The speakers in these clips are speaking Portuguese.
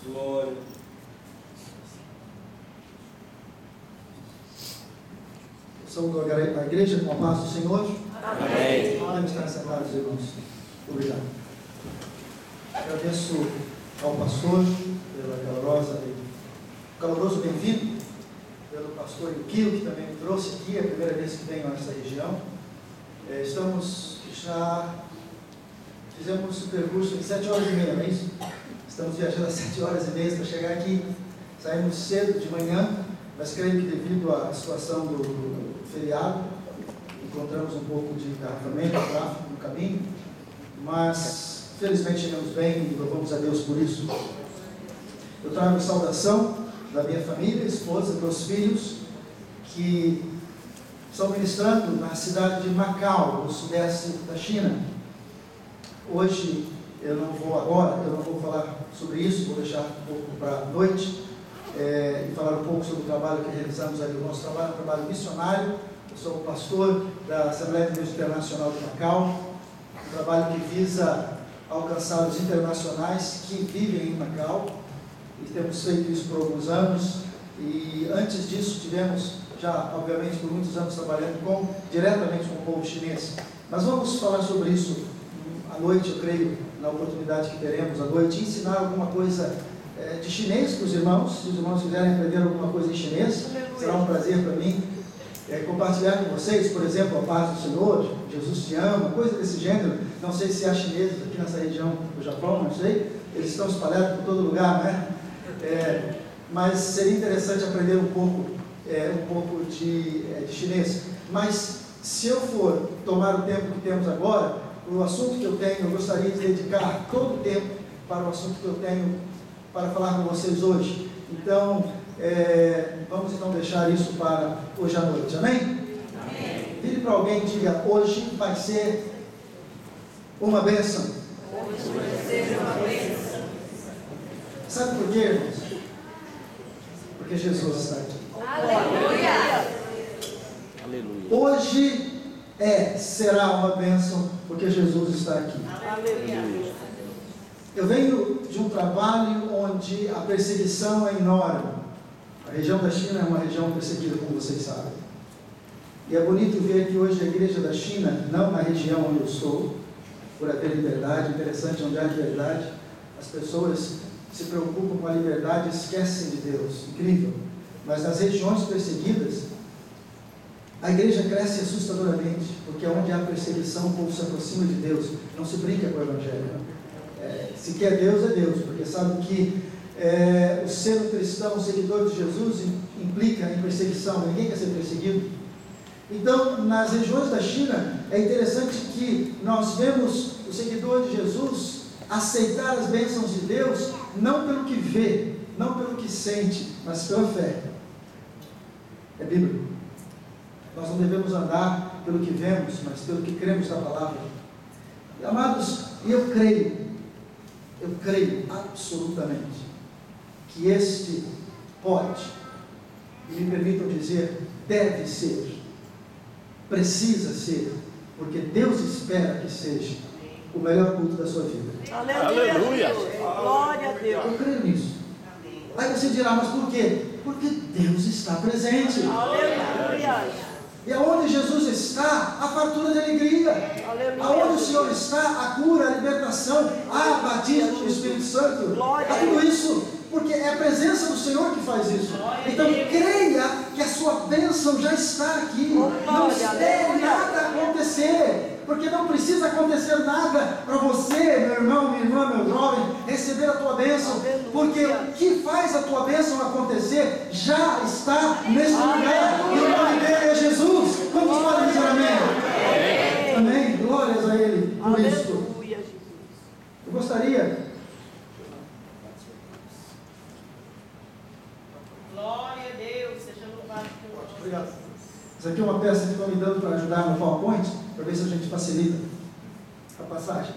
Glória. Saúdo a igreja com a paz do Senhor. Amém. Podemos estar sentados, irmãos. Obrigado. Agradeço ao pastor pela caloroso bem-vindo, pelo pastor Yukio, que também me trouxe aqui, é a primeira vez que venho a essa região. Fizemos o percurso de 7 horas e meia, não é isso? Estamos viajando às 7 horas e meia para chegar aqui. Saímos cedo de manhã, mas creio que devido à situação do feriado, encontramos um pouco de engarrafamento, tráfego no caminho, mas felizmente chegamos bem e louvamos a Deus por isso. Eu trago saudação da minha família, esposa, meus filhos, que estão ministrando na cidade de Macau, no sudeste da China. Hoje, eu não vou falar sobre isso, vou deixar um pouco para a noite, e falar um pouco sobre o trabalho que realizamos ali. O nosso trabalho é um trabalho missionário. Eu sou o pastor da Assembleia de Deus Internacional de Macau, um trabalho que visa alcançar os internacionais que vivem em Macau, e temos feito isso por alguns anos, e antes disso tivemos já, obviamente, por muitos anos trabalhando diretamente com o povo chinês. Mas vamos falar sobre isso à noite, eu creio, na oportunidade que teremos à noite, ensinar alguma coisa de chinês para os irmãos. Se os irmãos quiserem aprender alguma coisa em chinês, será um prazer para mim compartilhar com vocês, por exemplo, a paz do Senhor, Jesus te ama, coisa desse gênero. Não sei se há chineses aqui nessa região do Japão, não sei, eles estão espalhados por todo lugar, né? Mas seria interessante aprender um pouco de chinês. Mas se eu for tomar o tempo que temos agora, o assunto que eu tenho, eu gostaria de dedicar todo o tempo para o assunto que eu tenho para falar com vocês hoje. Então, vamos então deixar isso para hoje à noite, amém? Amém. Vire para alguém e diga: hoje vai ser uma bênção. Hoje vai ser uma bênção. Sabe por quê, irmãos? Porque Jesus está aqui. Aleluia. Aleluia. Hoje será uma bênção, porque Jesus está aqui. Aleluia. Eu venho de um trabalho onde a perseguição é enorme. A região da China é uma região perseguida, como vocês sabem. E é bonito ver que hoje a igreja da China, não na região onde eu estou, por haver liberdade, interessante, onde há liberdade, as pessoas se preocupam com a liberdade e esquecem de Deus. Incrível. Mas nas regiões perseguidas, a igreja cresce assustadoramente, porque onde há perseguição, o povo se aproxima de Deus. Não se brinca com o Evangelho. Se quer Deus, é Deus, porque sabe que o ser um cristão, um seguidor de Jesus, implica em perseguição. Ninguém quer ser perseguido. Então, nas regiões da China, é interessante que nós vemos o seguidor de Jesus aceitar as bênçãos de Deus, não pelo que vê, não pelo que sente, mas pela fé. É bíblico. Nós não devemos andar pelo que vemos, mas pelo que cremos na palavra. E, amados, eu creio absolutamente que este pode, e me permitam dizer, deve ser, precisa ser, porque Deus espera que seja o melhor culto da sua vida. Aleluia. Glória a Deus. Eu creio nisso. Aí você dirá: mas por quê? Porque Deus está presente. Aleluia. E aonde Jesus está, a fartura de alegria. Aleluia. Aonde o Senhor está, a cura, a libertação, a batismo do Espírito Santo. Glória A tudo isso, porque é a presença do Senhor que faz isso. Então creia que a sua bênção já está aqui. Não espere nada acontecer, porque não precisa acontecer nada para você, meu irmão, minha irmã, meu jovem, receber a tua bênção. Porque o que faz a tua bênção acontecer já está nesse lugar. E o nome dele é Jesus. Quantos podem dizer amém? Amém. Glórias a Ele por isso. Aleluia, Jesus. Eu gostaria. Glória a Deus. Seja louvado por nós. Obrigado. Isso aqui é uma peça que estão me dando para ajudar no PowerPoint, para ver se a gente facilita a passagem.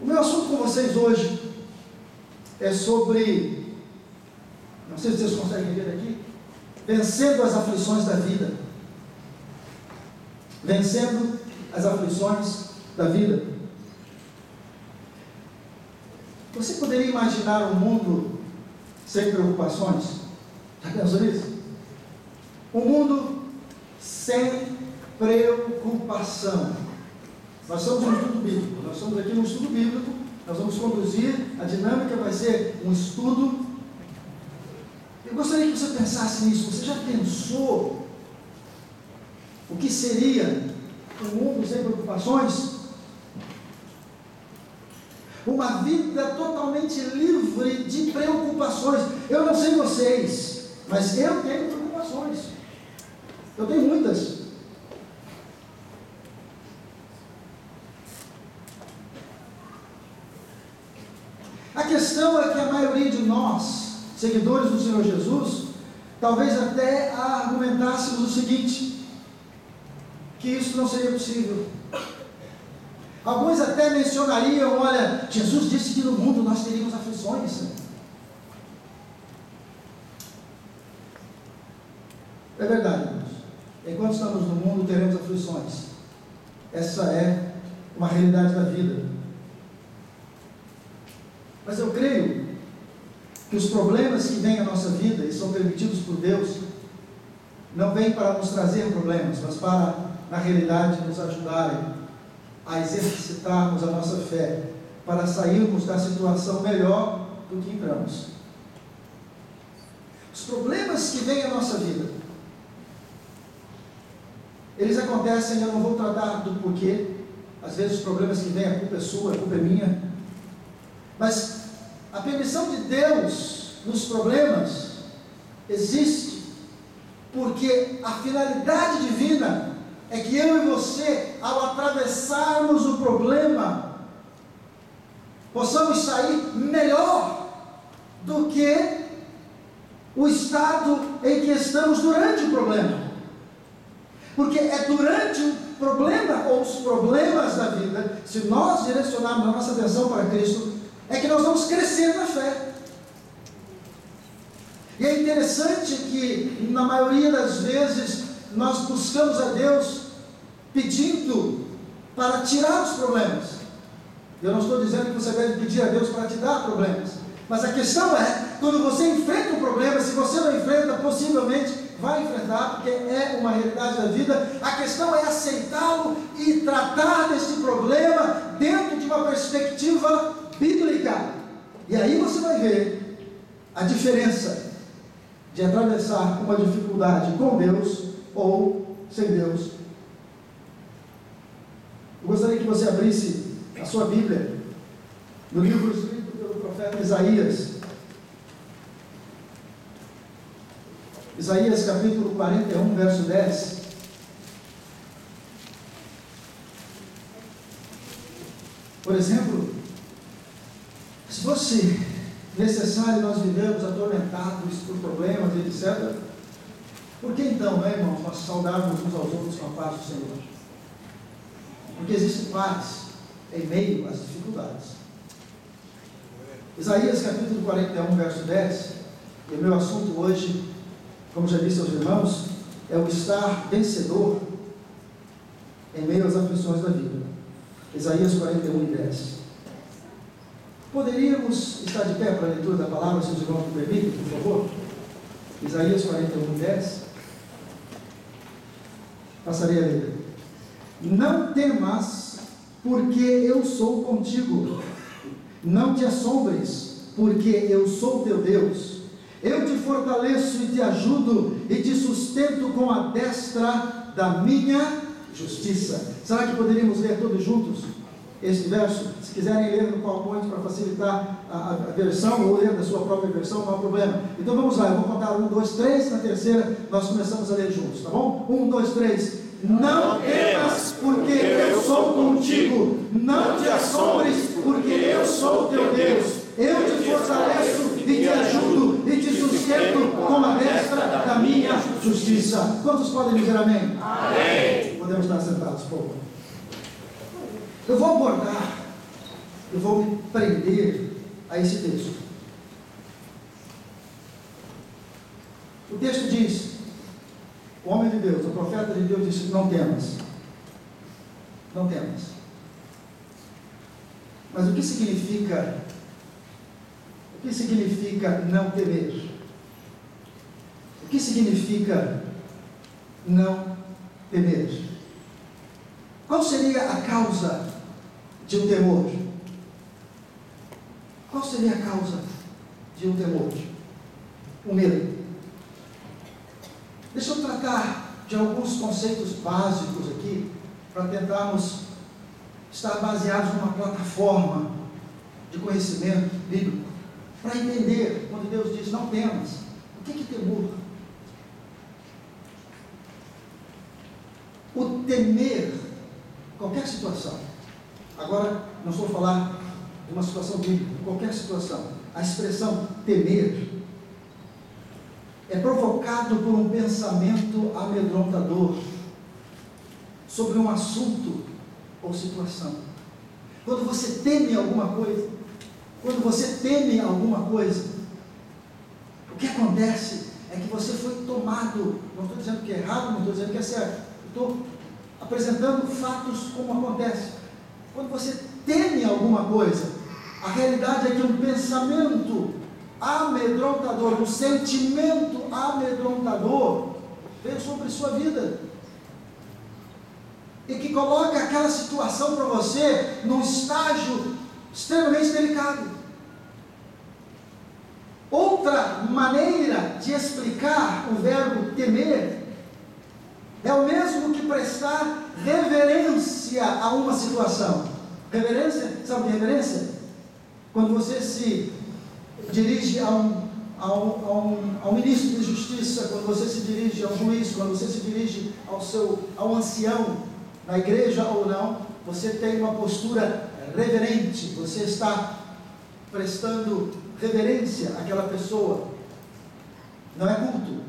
O meu assunto com vocês hoje é sobre, não sei se vocês conseguem ver aqui, vencendo as aflições da vida. Vencendo as aflições da vida. Você poderia imaginar um mundo sem preocupações? Já pensou nisso? Um mundo sem preocupação. Nós somos um estudo bíblico, nós estamos aqui num estudo bíblico, nós vamos conduzir, a dinâmica vai ser um estudo. Eu gostaria que você pensasse nisso. Você já pensou o que seria um mundo sem preocupações? Uma vida totalmente livre de preocupações. Eu não sei vocês, mas eu tenho preocupações. Eu tenho muitas. A questão é que a maioria de nós, seguidores do Senhor Jesus, talvez até argumentássemos o seguinte, que isso não seria possível. Alguns até mencionariam, olha, Jesus disse que no mundo nós teríamos aflições. É verdade, irmãos. Enquanto estamos no mundo, teremos aflições. Essa é uma realidade da vida. Mas eu creio que os problemas que vêm à nossa vida e são permitidos por Deus, não vêm para nos trazer problemas, mas para, na realidade, nos ajudarem a exercitarmos a nossa fé, para sairmos da situação melhor do que entramos. Os problemas que vêm à nossa vida, eles acontecem, eu não vou tratar do porquê. Às vezes os problemas que vêm, a culpa é sua, a culpa é minha. Mas a permissão de Deus nos problemas existe porque a finalidade divina é que eu e você, ao atravessarmos o problema, possamos sair melhor do que o estado em que estamos durante o problema. Porque é durante o problema ou os problemas da vida, se nós direcionarmos a nossa atenção para Cristo, é que nós vamos crescer na fé. E é interessante que, na maioria das vezes, nós buscamos a Deus pedindo para tirar os problemas. Eu não estou dizendo que você deve pedir a Deus para te dar problemas, mas a questão é, quando você enfrenta um problema, se você não enfrenta, possivelmente vai enfrentar, porque é uma realidade da vida. A questão é aceitá-lo e tratar desse problema dentro de uma perspectiva bíblica. E aí você vai ver a diferença de atravessar uma dificuldade com Deus ou sem Deus. Eu gostaria que você abrisse a sua Bíblia no livro escrito pelo profeta Isaías. Isaías capítulo 41, verso 10. Por exemplo, se fosse necessário nós vivemos atormentados por problemas, etc., por que então, né, irmãos, nós saudarmos uns aos outros com a paz do Senhor? Porque existe paz em meio às dificuldades. Isaías capítulo 41, verso 10, e o meu assunto hoje, como já disse aos irmãos, é o estar vencedor em meio às aflições da vida. Isaías 41 e 10. Poderíamos estar de pé para a leitura da palavra, se os irmãos me permitem, por favor? Isaías 41 e 10. Passarei a ler. Não temas, porque eu sou contigo. Não te assombres, porque eu sou teu Deus. Eu te fortaleço e te ajudo e te sustento com a destra da minha justiça. Será que poderíamos ler todos juntos este verso? Se quiserem ler no PowerPoint para facilitar a versão, ou ler da sua própria versão, não há problema. Então vamos lá, eu vou contar 1, 2, 3, na terceira nós começamos a ler juntos, tá bom? 1, 2, 3. Não temas, porque eu sou contigo. Não te assombres, porque eu sou teu Deus. Eu te fortaleço e te ajudo e te sustento com a destra da minha justiça. Quantos podem dizer amém? Amém. Podemos estar sentados, por favor. Eu vou abordar, eu vou me prender a esse texto. O texto diz, o homem de Deus, o profeta de Deus disse, não temas. Não temas. Mas o que significa O que significa não temer? O que significa não temer? Qual seria a causa de um temor? Qual seria a causa de um temor? O medo. Deixa eu tratar de alguns conceitos básicos aqui, para tentarmos estar baseados numa plataforma de conhecimento bíblico, para entender quando Deus diz não temas. O que é temor? O temer qualquer situação. Agora, não estou falando de uma situação bíblica, qualquer situação. A expressão temer é provocado por um pensamento amedrontador sobre um assunto ou situação. Quando você teme alguma coisa, o que acontece é que você foi tomado. Não estou dizendo que é errado, não estou dizendo que é certo. Estou apresentando fatos como acontece. Quando você teme alguma coisa, a realidade é que um pensamento amedrontador, um sentimento amedrontador veio sobre sua vida e que coloca aquela situação para você num estágio extremamente delicado. Outra maneira de explicar o verbo temer é o mesmo que prestar reverência a uma situação. Reverência, sabe o que é reverência? Quando você se dirige a um ministro de justiça, quando você se dirige a um juiz, quando você se dirige ao ancião, na igreja ou não, você tem uma postura reverente, você está prestando reverência àquela pessoa. Não é culto.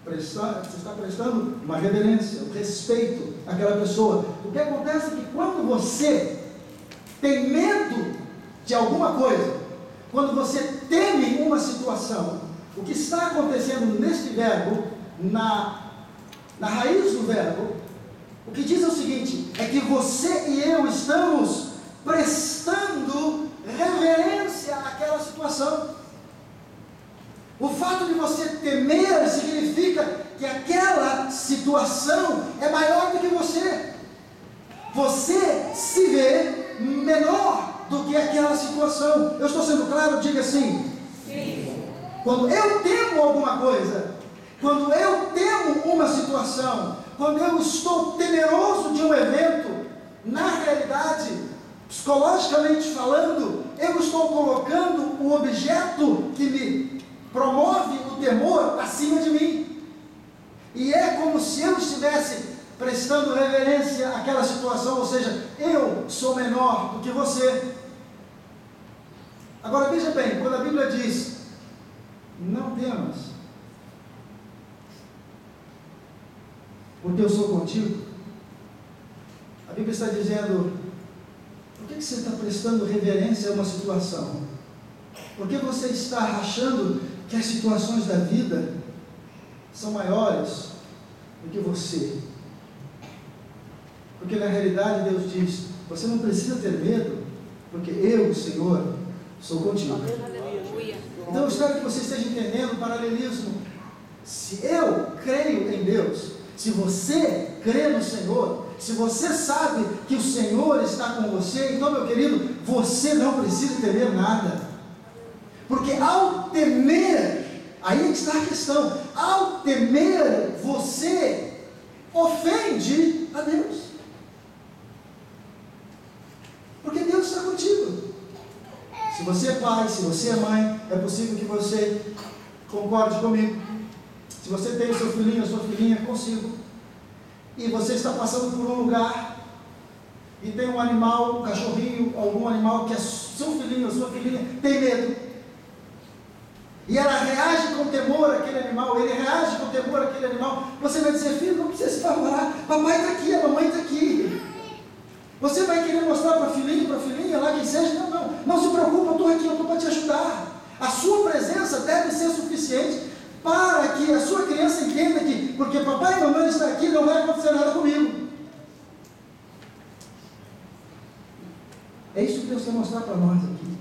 Você está prestando uma reverência, um respeito àquela pessoa. O que acontece é que quando você tem medo de alguma coisa, quando você teme uma situação, o que está acontecendo neste verbo, na raiz do verbo, o que diz é o seguinte, é que você e eu estamos prestando reverência àquela situação. O fato de você temer significa que aquela situação é maior do que você. Você se vê menor do que aquela situação. Eu estou sendo claro? Diga assim. Sim. Quando eu temo alguma coisa, quando eu temo uma situação, quando eu estou temeroso de um evento, na realidade, psicologicamente falando, eu estou colocando o objeto que me promove o temor acima de mim. E é como se eu estivesse prestando reverência àquela situação, ou seja, eu sou menor do que você. Agora veja bem, quando a Bíblia diz, não temas, porque eu sou contigo, a Bíblia está dizendo, por que você está prestando reverência a uma situação? Por que você está achando que as situações da vida são maiores do que você? Porque na realidade Deus diz, você não precisa ter medo, porque eu, o Senhor, sou contigo. Então eu espero que você esteja entendendo o paralelismo. Se eu creio em Deus, se você crê no Senhor, se você sabe que o Senhor está com você, então, meu querido, você não precisa temer nada. Porque ao temer, aí está a questão, ao temer, você ofende a Deus. Porque Deus está contigo. Se você é pai, se você é mãe, é possível que você concorde comigo. Se você tem o seu filhinho, a sua filhinha consigo, e você está passando por um lugar, e tem um animal, um cachorrinho, algum animal que é seu filhinho, a sua filhinha, tem medo, e ela reage com temor àquele animal, ele reage com temor àquele animal, você vai dizer, filho, não precisa se favorar, papai está aqui, a mamãe está aqui. Você vai querer mostrar para filhinho, para filhinha, lá quem seja, não se preocupe, eu estou aqui, eu estou para te ajudar. A sua presença deve ser suficiente para que a sua criança entenda que, porque papai e mamãe estão aqui, não vai acontecer nada comigo. É isso que Deus quer mostrar para nós aqui.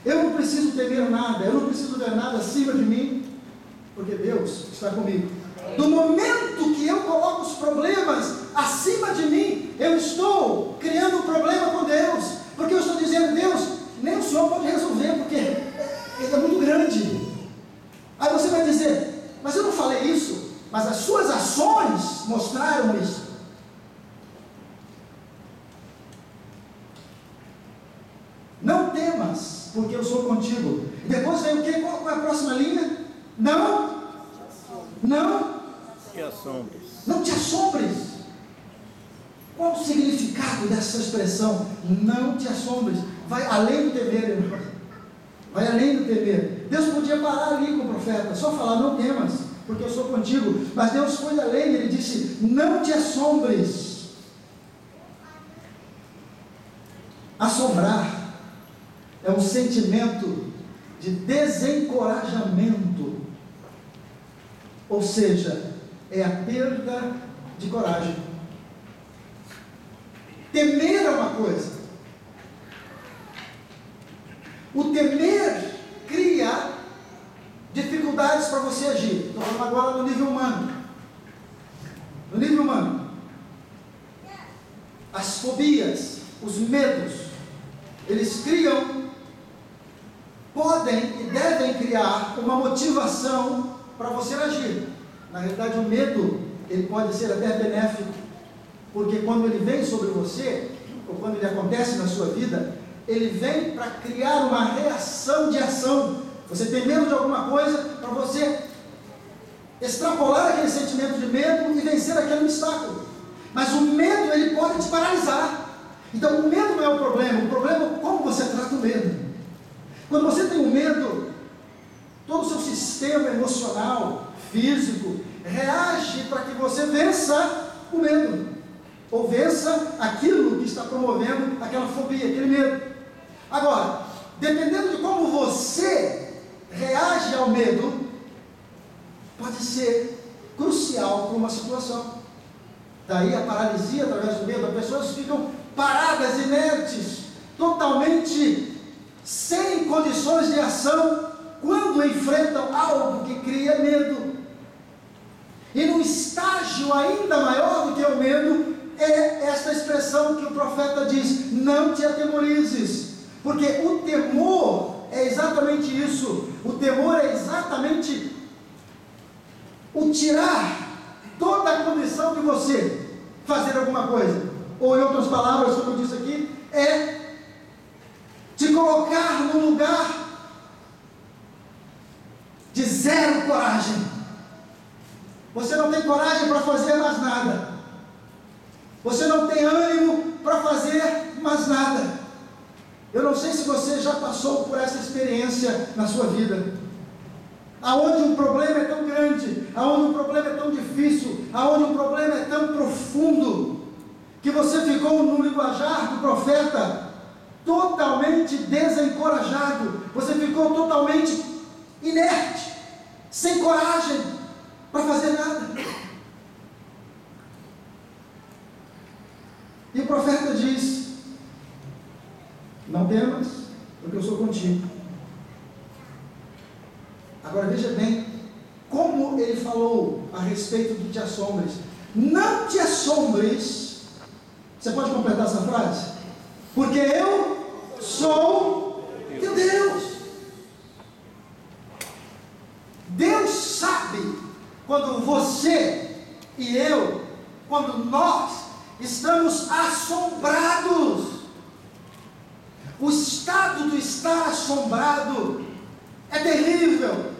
Eu não preciso temer nada, eu não preciso ver nada acima de mim, porque Deus está comigo. Do momento que eu coloco os problemas acima de mim, eu estou criando um problema com Deus, porque eu estou dizendo: Deus, nem o Senhor pode resolver, porque ele é muito grande. Aí você vai dizer: mas eu não falei isso, mas as suas ações mostraram isso. Não temas, porque eu sou contigo. E depois vem o quê? Qual é a próxima linha? Não Que assombros. não te assombres. Qual o significado dessa expressão? Não te assombres. Vai além do temer, irmão. Vai além do temer. Deus podia parar ali com o profeta, só falar: não temas, porque eu sou contigo. Mas Deus foi além, Ele disse: não te assombres. Assombrar é um sentimento de desencorajamento, ou seja, é a perda de coragem. Temer é uma coisa. O temer cria dificuldades para você agir. Estou falando agora no nível humano. No nível humano, as fobias, os medos, eles podem e devem criar uma motivação para você agir. Na realidade, o medo, ele pode ser até benéfico, porque quando ele vem sobre você, ou quando ele acontece na sua vida, ele vem para criar uma reação de ação. Você tem medo de alguma coisa, para você extrapolar aquele sentimento de medo e vencer aquele obstáculo. Mas o medo, ele pode te paralisar. Então o medo não é o problema é como você trata o medo. Quando você tem um medo, todo o seu sistema emocional, físico, reage para que você vença o medo, ou vença aquilo que está promovendo aquela fobia, aquele medo. Agora, dependendo de como você reage ao medo, pode ser crucial para uma situação. Daí a paralisia através do medo. As pessoas ficam paradas, inertes, totalmente sem condições de ação, quando enfrentam algo que cria medo. E num estágio ainda maior do que o medo, é esta expressão que o profeta diz: não te atemorizes, porque o temor é exatamente isso. O temor é exatamente o tirar toda a condição de você fazer alguma coisa, ou em outras palavras, como eu disse aqui, é te colocar no lugar de zero coragem. Você não tem coragem para fazer mais nada, você não tem ânimo para fazer mais nada. Eu não sei se você já passou por essa experiência na sua vida, aonde um problema é tão grande, aonde um problema é tão difícil, aonde um problema é tão profundo, que você ficou no linguajar do profeta totalmente desencorajado, você ficou totalmente inerte, sem coragem para fazer nada. E o profeta diz: não temas, porque eu sou contigo. Agora veja bem como ele falou a respeito do te assombres. Não te assombres. Você pode completar essa frase? Porque eu sou teu Deus. Deus sabe quando você e eu, quando nós estamos assombrados. O estado do estar assombrado é terrível,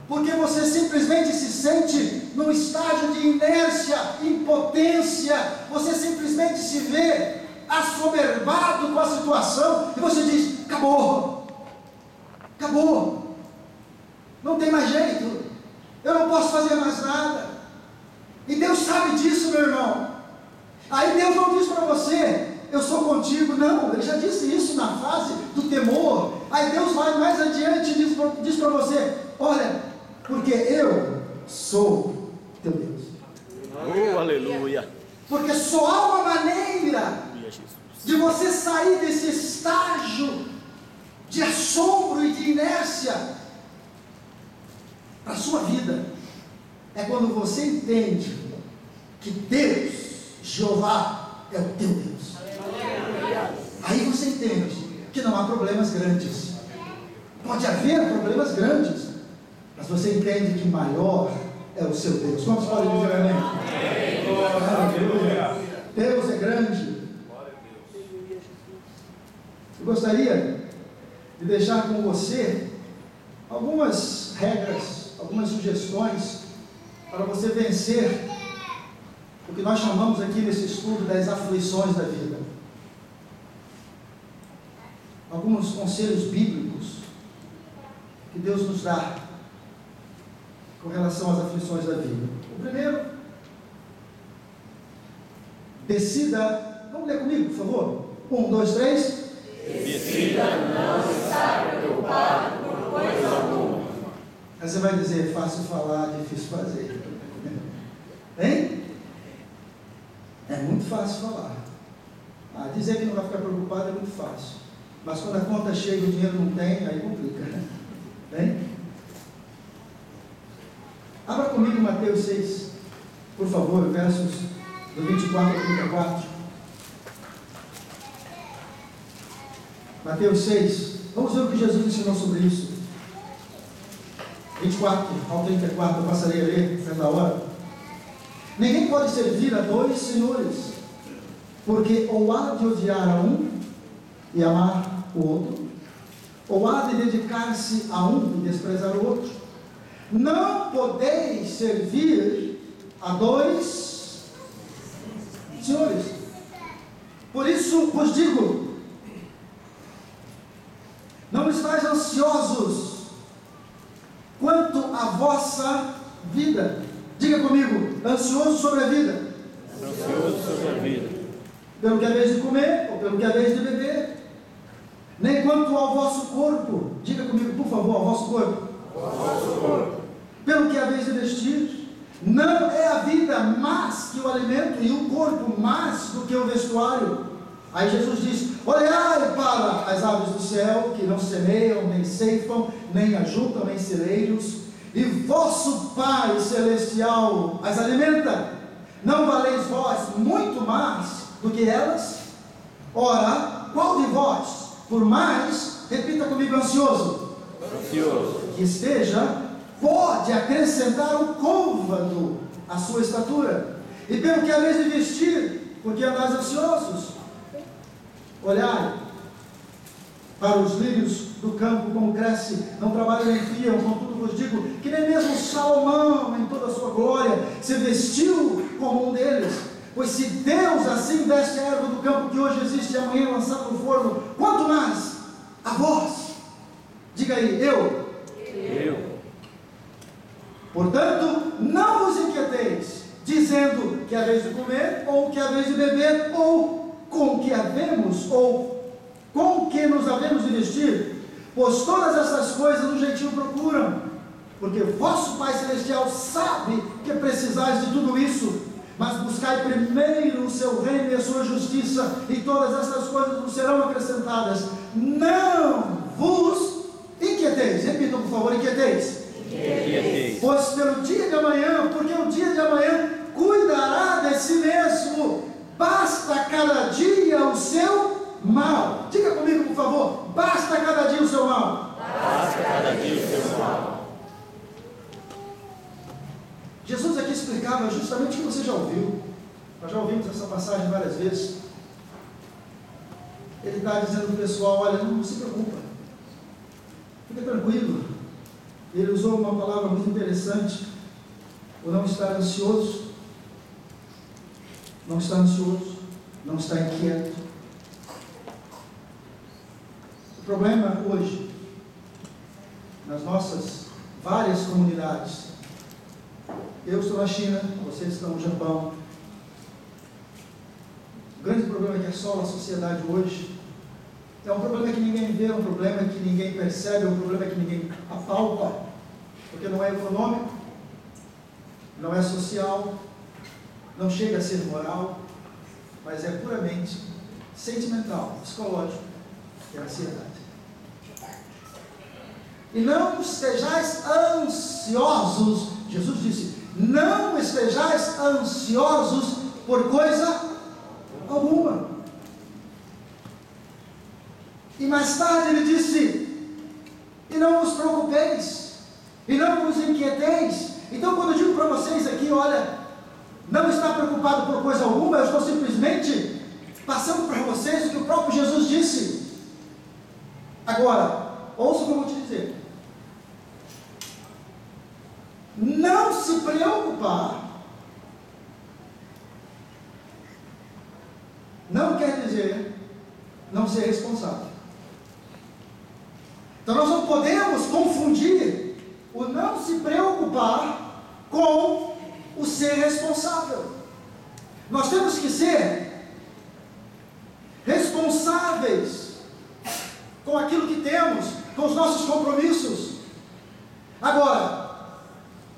porque você simplesmente se sente num estágio de inércia, impotência, você simplesmente se vê assoberbado com a situação, e você diz: acabou, não tem mais jeito, eu não posso fazer mais nada. E Deus sabe disso, meu irmão. Aí Deus não diz para você: eu sou contigo. Não, Ele já disse isso na fase do temor. Aí Deus vai mais adiante e diz para você: olha, porque eu sou teu Deus. Oh, aleluia. Porque só há uma maneira de você sair desse estágio de assombro e de inércia para a sua vida é quando você entende que Deus, Jeová, é o teu Deus. Aí você entende que não há problemas grandes. Pode haver problemas grandes, mas você entende que maior é o seu Deus. Quantos podem dizer amém? Deus é grande. Eu gostaria de deixar com você algumas regras, algumas sugestões para você vencer o que nós chamamos aqui nesse estudo das aflições da vida. Alguns conselhos bíblicos que Deus nos dá com relação às aflições da vida. O primeiro, decida, vamos ler comigo, por favor? 1, 2, 3. Decida não estar preocupado por coisa alguma. Aí você vai dizer, fácil falar, difícil fazer. Hein? É muito fácil falar. Dizer que não vai ficar preocupado é muito fácil. Mas quando a conta chega e o dinheiro não tem, aí complica. Hein? Abra comigo Mateus 6, por favor, versos do 24 ao 34. Mateus 6, vamos ver o que Jesus ensinou sobre isso. 24 ao 34, eu passarei a ler nessa hora. Ninguém pode servir a dois senhores, porque ou há de odiar a um e amar o outro, ou há de dedicar-se a um e desprezar o outro. Não podeis servir a dois senhores. Por isso vos digo, não estáis ansiosos quanto à vossa vida. Diga comigo, ansioso sobre a vida. Ansioso sobre a vida. Pelo que é vez de comer, ou pelo que é vez de beber. Nem quanto ao vosso corpo. Diga comigo, por favor, ao vosso corpo. Pelo que é vez de vestir. Não é a vida mais que o alimento, e o corpo mais do que o vestuário. Aí Jesus diz, olhai para as aves do céu, que não semeiam, nem ceifam, nem ajuntam em celeiros, e vosso Pai Celestial as alimenta. Não valeis vós muito mais do que elas? Ora, qual de vós, por mais, repita comigo, ansioso, que esteja, pode acrescentar um côvado à sua estatura? E pelo que é vez de vestir, porque andais ansiosos? Olhai para os lírios do campo, como cresce, não trabalham nem fiam, contudo vos digo, que nem mesmo Salomão, em toda a sua glória, se vestiu como um deles. Pois se Deus assim veste a erva do campo, que hoje existe e amanhã é lançada no forno, quanto mais a vós? Diga aí, eu. Portanto, não vos inquieteis, dizendo que é a vez de comer, ou que é a vez de beber, ou com que havemos, ou com que nos havemos de vestir, pois todas essas coisas no gentil procuram, porque vosso Pai Celestial sabe que precisais de tudo isso. Mas buscai primeiro o seu reino e a sua justiça, e todas essas coisas vos serão acrescentadas. Não vos inquieteis. Repitam, por favor, inquieteis. Pois pelo dia de amanhã, porque o dia de amanhã cuidará de si mesmo. Basta cada dia o seu mal. Diga comigo, por favor. Basta cada dia o seu mal. Basta cada dia o seu mal. Jesus aqui explicava justamente o que você já ouviu. Nós já ouvimos essa passagem várias vezes. Ele está dizendo para o pessoal, olha, não se preocupa, fica tranquilo. Ele usou uma palavra muito interessante, o não estar ansioso. Não está ansioso, não está inquieto. O problema hoje, nas nossas várias comunidades, eu estou na China, vocês estão no Japão. O grande problema que assola a sociedade hoje é um problema que ninguém vê, um problema que ninguém percebe, um problema que ninguém apalpa, porque não é econômico, não é social, não chega a ser moral, mas é puramente sentimental, psicológico, que é a ansiedade. E não estejais ansiosos. Jesus disse: não estejais ansiosos por coisa alguma. E mais tarde ele disse: e não vos preocupeis, e não vos inquieteis. Então, quando eu digo para vocês aqui, olha, não está preocupado por coisa alguma, eu estou simplesmente passando para vocês o que o próprio Jesus disse. Agora, ouça o que eu vou te dizer. Não se preocupar não quer dizer não ser responsável. Então nós não podemos confundir o não se preocupar com o ser responsável. Nós temos que ser responsáveis com aquilo que temos, com os nossos compromissos. Agora,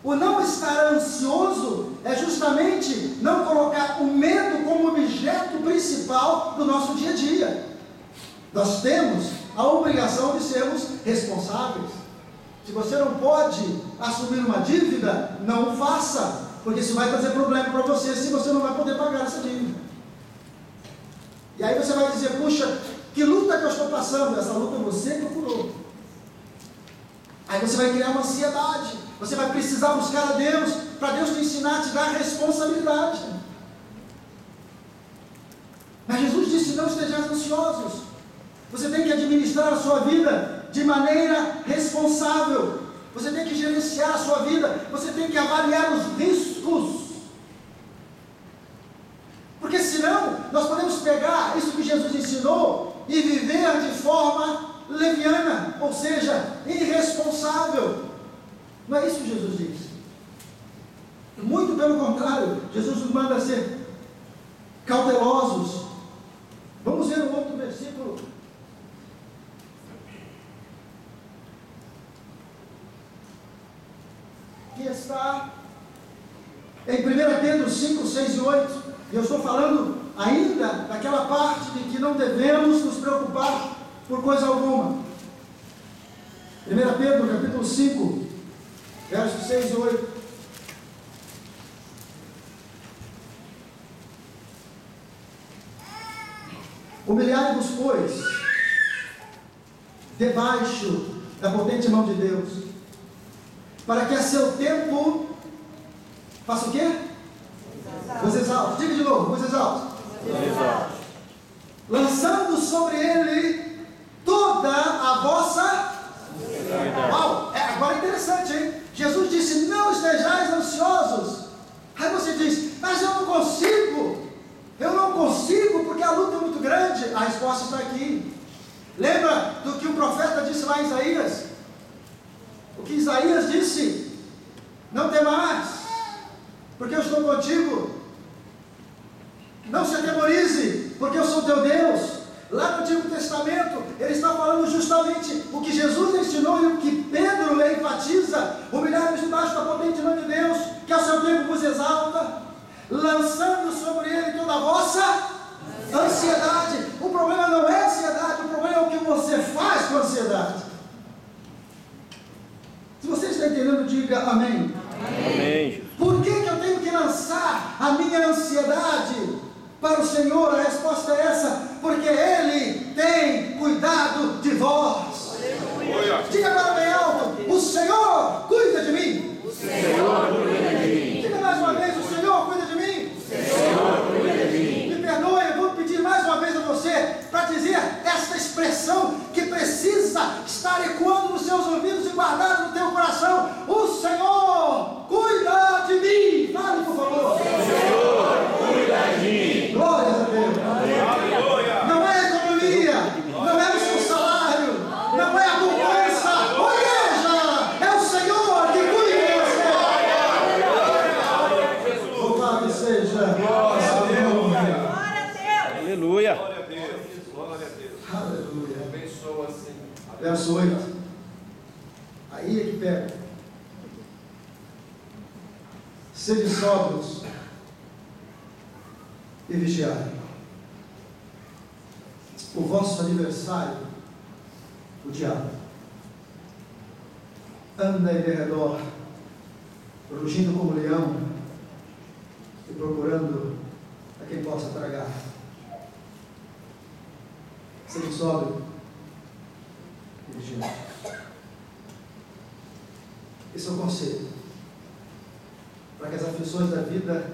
o não estar ansioso é justamente não colocar o medo como objeto principal do nosso dia a dia. Nós temos a obrigação de sermos responsáveis. Se você não pode assumir uma dívida, não o faça, porque isso vai trazer problema para você se você não vai poder pagar essa dívida. E aí você vai dizer: puxa, que luta que eu estou passando? Essa luta você procurou. Aí você vai criar uma ansiedade, você vai precisar buscar a Deus, para Deus te ensinar, te dar responsabilidade. Mas Jesus disse: não estejais ansiosos. Você tem que administrar a sua vida de maneira responsável. Você tem que gerenciar a sua vida. Você tem que avaliar os riscos. Porque senão, nós podemos pegar isso que Jesus ensinou e viver de forma leviana, ou seja, irresponsável. Não é isso que Jesus disse. Muito pelo contrário, Jesus nos manda ser cautelosos. Vamos ver um outro versículo. Que está em 1 Pedro 5, 6 e 8. E eu estou falando ainda daquela parte de que não devemos nos preocupar por coisa alguma. 1 Pedro capítulo 5, versos 6 e 8. Humilhai-vos, pois, debaixo da potente mão de Deus, para que a seu tempo faça o quê? Vos exalte. Diga de novo, vos exalte. Lançando sobre ele toda a vossa... Uau, agora é interessante, hein? Jesus disse: não estejais ansiosos. Aí você diz: mas eu não consigo porque a luta é muito grande. A resposta está aqui. Lembra do que o profeta disse lá em Isaías? O que Isaías disse: não temas, porque eu estou contigo. Não se atemorize, porque eu sou teu Deus. Lá no Antigo Testamento, ele está falando justamente o que Jesus ensinou e o que Pedro enfatiza: humilhai-vos debaixo da potente mão de Deus, que ao seu tempo vos exalta, lançando sobre ele toda a vossa ansiedade. O problema não é a ansiedade, o problema é o que você faz com a ansiedade. Se você está entendendo, diga amém. Amém. Por que eu tenho que lançar a minha ansiedade para o Senhor? A resposta é essa: porque Ele tem cuidado de vós. Aleluia. Diga agora bem alto: o Senhor cuida de mim. O Senhor cuida de mim. Diga mais uma vez: o Senhor cuida de mim. O Senhor cuida de mim. Me perdoe, eu vou pedir mais uma vez a você para dizer esta expressão que precisa estar ecoando nos seus ouvidos e guardada no teu coração: o Senhor cuida de mim. Fale, por favor. O Senhor cuida de mim. Glórias a Deus. Aleluia. Não é a economia, não é o seu salário, não é a poupança. Ô igreja, é o Senhor que cuida de você. Louvado seja. Glória a Deus. Aleluia. Aleluia. Abençoa assim. Verso 8. Aí é que pega. Sede sóbrios e vigiai. O vosso adversário, o diabo, anda em derredor, rugindo como leão e procurando a quem possa tragar. Seja sóbrio e vigilante. Esse é o conselho, para que as aflições da vida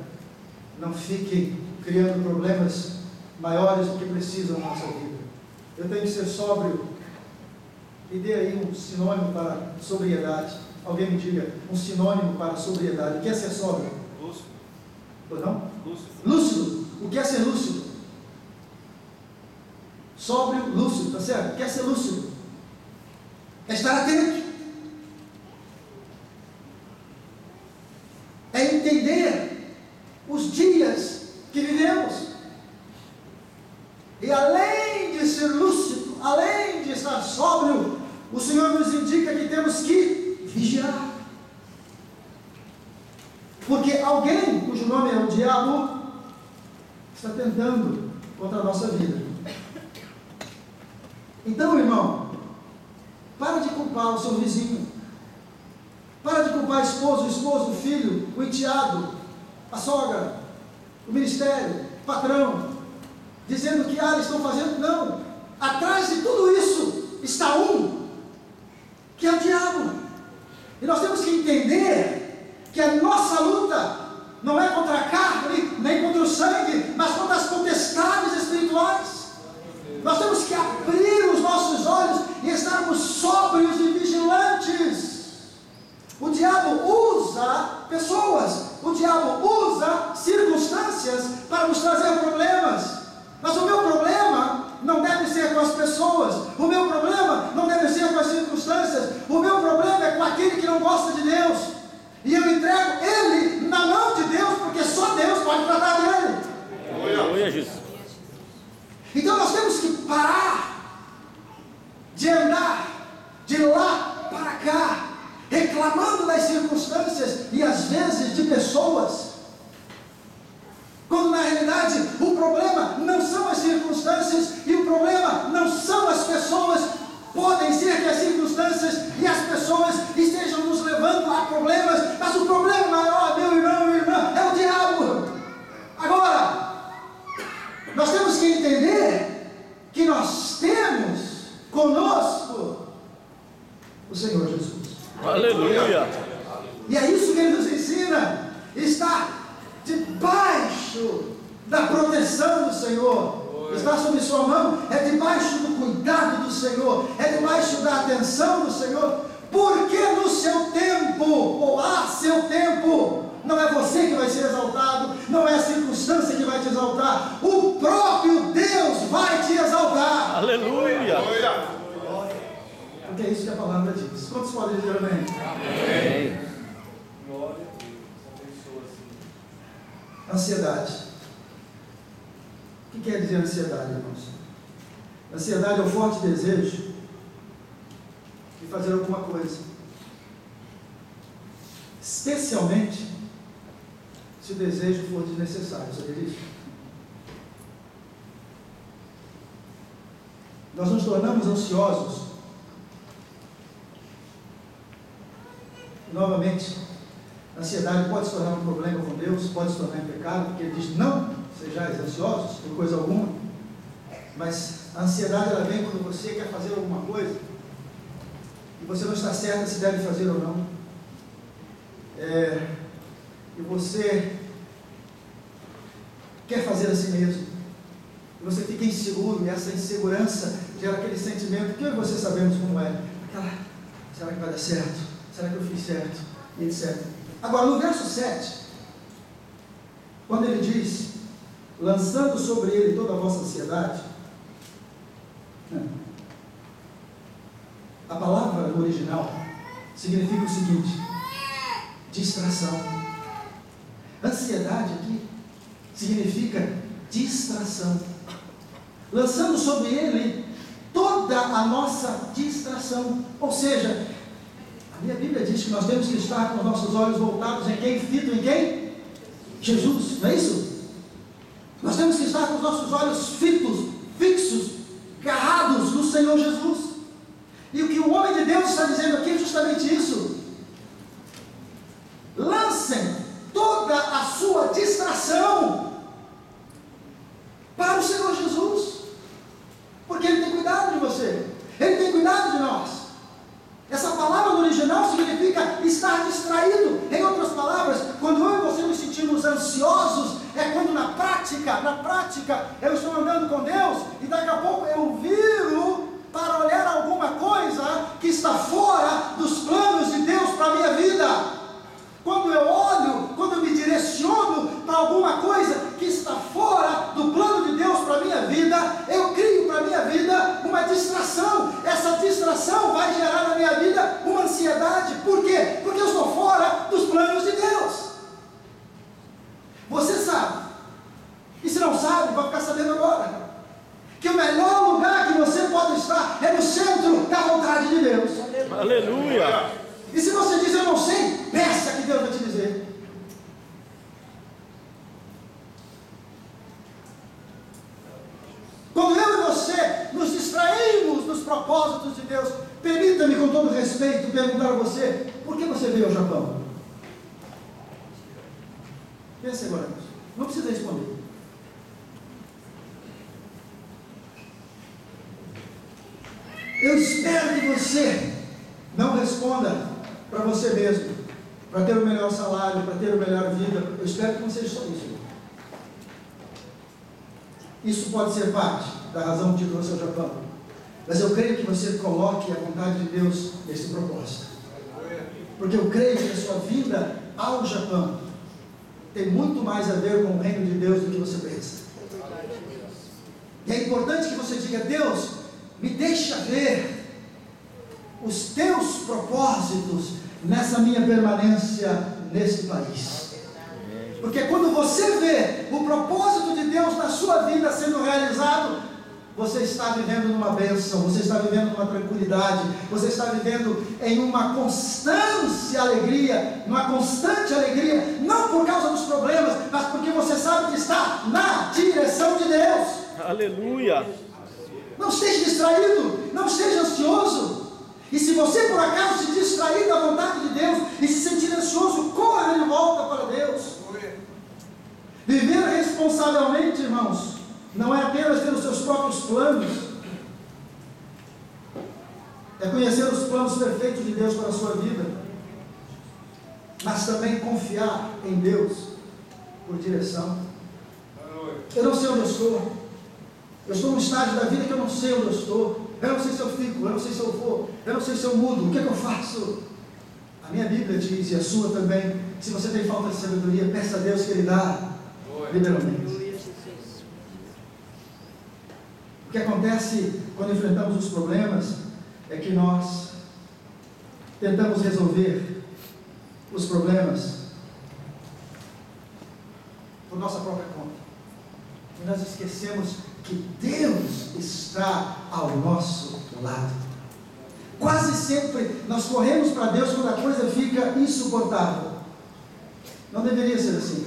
não fiquem criando problemas maiores do que precisam na nossa vida. Eu tenho que ser sóbrio. E dê aí um sinônimo para sobriedade. Alguém me diga um sinônimo para sobriedade. O que é ser sóbrio? Lúcido. Pois não? Lúcido. Lúcido. O que é ser lúcido? Sóbrio, lúcido, tá certo? O que é ser lúcido? É estar atento. É entender os dias que vivemos. E além de ser lúcido, além de estar sóbrio, o Senhor nos indica que temos que vigiar. Porque alguém cujo nome é o diabo está tentando contra a nossa vida. Então, irmão, para de culpar o seu vizinho. Para de culpar a esposa, o esposo, o filho, o enteado, a sogra, o ministério, o patrão, dizendo que eles estão fazendo. Não. Atrás de tudo isso está um, que é o diabo. E nós temos que entender que a nossa luta não é contra a carne, nem contra o sangue, mas contra as potestades espirituais. Nós temos que abrir os nossos olhos e estarmos sóbrios e vigilantes. O diabo usa pessoas, o diabo usa circunstâncias para nos trazer problemas. Mas o meu problema não deve ser com as pessoas, o meu problema não deve ser com as circunstâncias, o meu problema é com aquele que não gosta de Deus. E eu entrego ele na mão de Deus, porque só Deus pode tratar dele. Aleluia, Jesus. Então nós temos que parar de andar de lá para cá, reclamando das circunstâncias e às vezes de pessoas, quando na realidade o problema não são as circunstâncias e o problema não são as pessoas. Podem ser que as circunstâncias e as pessoas estejam nos levando a problemas, mas o problema maior, meu irmão, minha irmã, é o diabo. Agora, nós temos que entender que nós temos conosco o Senhor Jesus. Aleluia. E é isso que Ele nos ensina, estar debaixo da proteção do Senhor. Estar sob sua mão é debaixo do cuidado do Senhor, é debaixo da atenção do Senhor, porque no seu tempo, ou a seu tempo, não é você que vai ser exaltado, não é a circunstância que vai te exaltar, o próprio Deus vai te exaltar. Aleluia. Porque é isso que a palavra diz. Quantos podem dizer amém? Amém. Ansiedade. O que quer dizer ansiedade, irmãos? Ansiedade é o forte desejo de fazer alguma coisa, especialmente se o desejo for desnecessário. Sabia disso? Nós nos tornamos ansiosos. Novamente, a ansiedade pode se tornar um problema com Deus, pode se tornar um pecado, porque Ele diz: não sejais ansiosos por coisa alguma. Mas a ansiedade, ela vem quando você quer fazer alguma coisa e você não está certo se deve fazer ou não, e você quer fazer a si mesmo, e você fica inseguro, e essa insegurança gera aquele sentimento que eu e você sabemos como é, aquela: será que vai dar certo? Será que eu fiz certo? E etc. Agora, no verso 7, quando ele diz: lançando sobre ele toda a vossa ansiedade, a palavra no original significa o seguinte: distração. Ansiedade aqui significa distração. Lançando sobre ele toda a nossa distração. Ou seja, a minha Bíblia diz que nós temos que estar com os nossos olhos voltados em quem? Fito em quem? Jesus, não é isso? Nós temos que estar com os nossos olhos fitos, fixos, agarrados no Senhor Jesus. E o que o homem de Deus está dizendo aqui é justamente isso. distração para o Senhor Jesus, porque Ele tem cuidado de você, Ele tem cuidado de nós. Essa palavra no original significa estar distraído. Em outras palavras, quando eu e você nos sentimos ansiosos, é quando na prática, eu estou andando com Deus e daqui a pouco eu viro para olhar alguma coisa que está fora dos planos de Deus para a minha vida. Quando eu olho, quando eu me direciono para alguma coisa que está fora do plano de Deus para a minha vida, eu crio para a minha vida uma distração. Essa distração vai gerar na minha vida uma ansiedade. Por quê? Porque eu estou fora dos planos de Deus. Você sabe, e se não sabe, vai ficar sabendo agora, que o melhor lugar que você pode estar é no centro da vontade de Deus. Aleluia. E se você diz, eu não sei, peça que Deus vai te dizer. Quando eu e você nos distraímos dos propósitos de Deus, permita-me com todo respeito perguntar a você, por que você veio ao Japão? Pense agora, não precisa responder. Eu espero que você não responda para você mesmo, para ter o melhor salário, para ter a melhor vida. Eu espero que não seja só isso. Isso pode ser parte da razão que te trouxe ao Japão, mas eu creio que você coloque a vontade de Deus nesse propósito, porque eu creio que a sua vinda ao Japão tem muito mais a ver com o reino de Deus do que você pensa. E é importante que você diga, Deus, me deixa ver os teus propósitos nessa minha permanência nesse país. Porque quando você vê o propósito de Deus na sua vida sendo realizado, você está vivendo numa bênção, você está vivendo numa tranquilidade, você está vivendo em uma constante alegria, não por causa dos problemas, mas porque você sabe que está na direção de Deus. Aleluia. Não esteja distraído, não esteja ansioso. E se você por acaso se distrair da vontade de Deus e se sentir ansioso, corra de volta para Deus. Viver responsavelmente, irmãos, não é apenas ter os seus próprios planos, é conhecer os planos perfeitos de Deus para a sua vida, mas também confiar em Deus por direção. Eu não sei onde eu estou num estágio da vida que eu não sei onde eu estou, eu não sei se eu fico, eu não sei se eu vou, eu não sei se eu mudo, o que é que eu faço? A minha Bíblia diz, e a sua também, se você tem falta de sabedoria, peça a Deus que Ele dá liberalmente. O que acontece quando enfrentamos os problemas é que nós tentamos resolver os problemas por nossa própria conta. E nós esquecemos que Deus está ao nosso lado. Quase sempre nós corremos para Deus quando a coisa fica insuportável. Não deveria ser assim.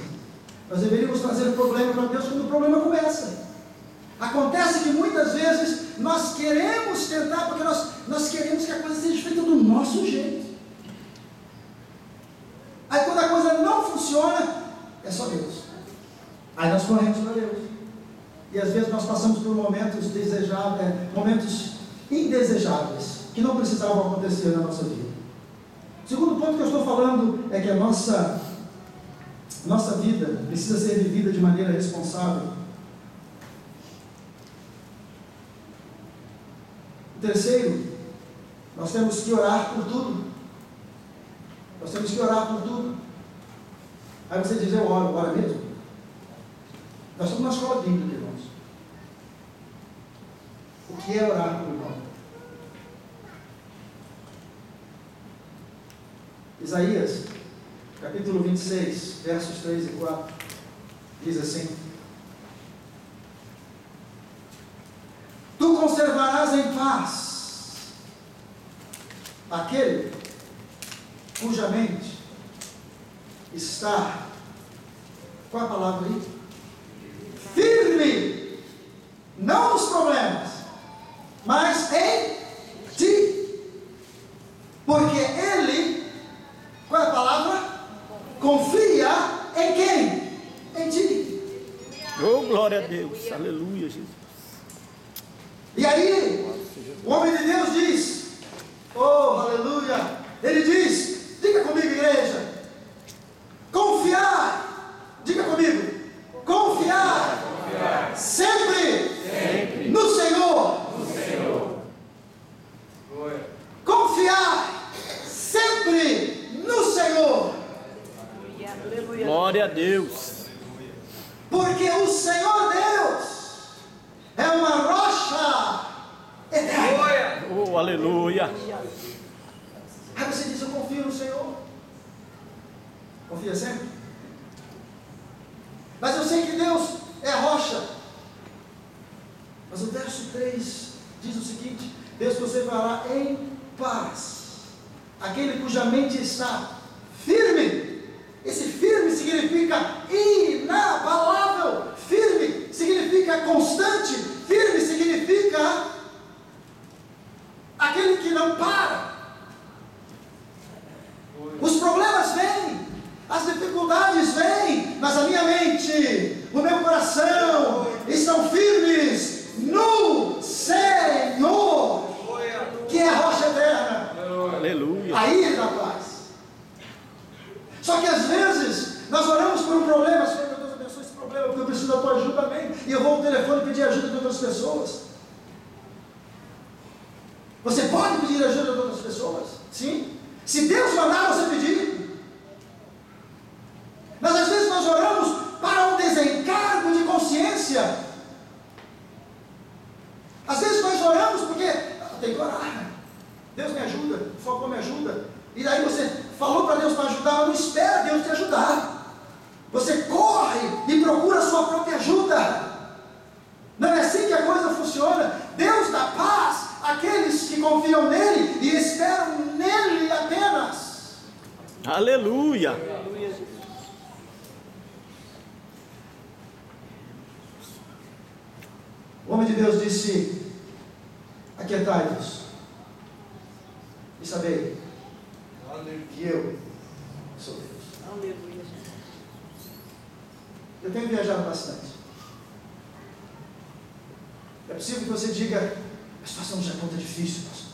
Nós deveríamos trazer o problema para Deus quando o problema começa. Acontece que muitas vezes nós queremos tentar, porque nós queremos que a coisa seja feita do nosso jeito. Aí quando a coisa não funciona, é só Deus. Aí nós corremos para Deus. E às vezes nós passamos por momentos indesejáveis, que não precisavam acontecer na nossa vida. O segundo ponto que eu estou falando é que a nossa vida precisa ser vivida de maneira responsável. O terceiro, nós temos que orar por tudo. Nós temos que orar por tudo. Aí você diz, eu oro, ora mesmo? Nós estamos na escola bíblica, irmãos. O que é orar por irmão? Isaías, capítulo 26, versos 3 e 4, diz assim: Tu conservarás em paz aquele cuja mente está, qual é a palavra aí? Firme, não nos problemas, mas em ti, porque ele, qual é a palavra? Confia em quem? glória a Deus. Aleluia, Jesus. E aí, o homem de Deus diz, oh, aleluia, ele diz, diga comigo, igreja, confiar, diga comigo, confiar, sempre no Senhor. Confiar sempre no Senhor. Aleluia. Glória a Deus. Porque o Senhor Deus é uma rocha eterna. Oh, aleluia. Aí você diz, eu confio no Senhor. Confia sempre. Mas eu sei que Deus é rocha. Mas o verso 3 diz o seguinte: Deus você fará em paz aquele cuja mente está firme. Esse firme significa inabalável. Firme significa constante. Firme significa aquele que não para. Os problemas vêm, as dificuldades vêm, mas a minha mente, o meu coração estão firmes no Senhor, que é a rocha eterna. Aleluia. Aí Ele dá paz. Só que às vezes nós oramos por um problema, Senhor, meu Deus, abençoe esse problema, porque eu preciso da tua ajuda, amém. E eu vou ao telefone pedir ajuda de outras pessoas. Você pode pedir ajuda de outras pessoas? Sim. Se Deus mandar você pedir. Mas às vezes nós oramos para um desencargo de consciência. Às vezes nós oramos porque tem que orar. Deus me ajuda, o foco me ajuda. E daí você falou para Deus para ajudar, mas não espera Deus te ajudar. Você corre e procura a sua própria ajuda. Não é assim que a coisa funciona. Deus dá paz àqueles que confiam nele e esperam nele apenas. Aleluia. O homem de Deus disse: aquietai-vos e sabei que eu sou Deus. Aleluia. Eu tenho viajado bastante. É possível que você diga: a situação no Japão está difícil, pastor.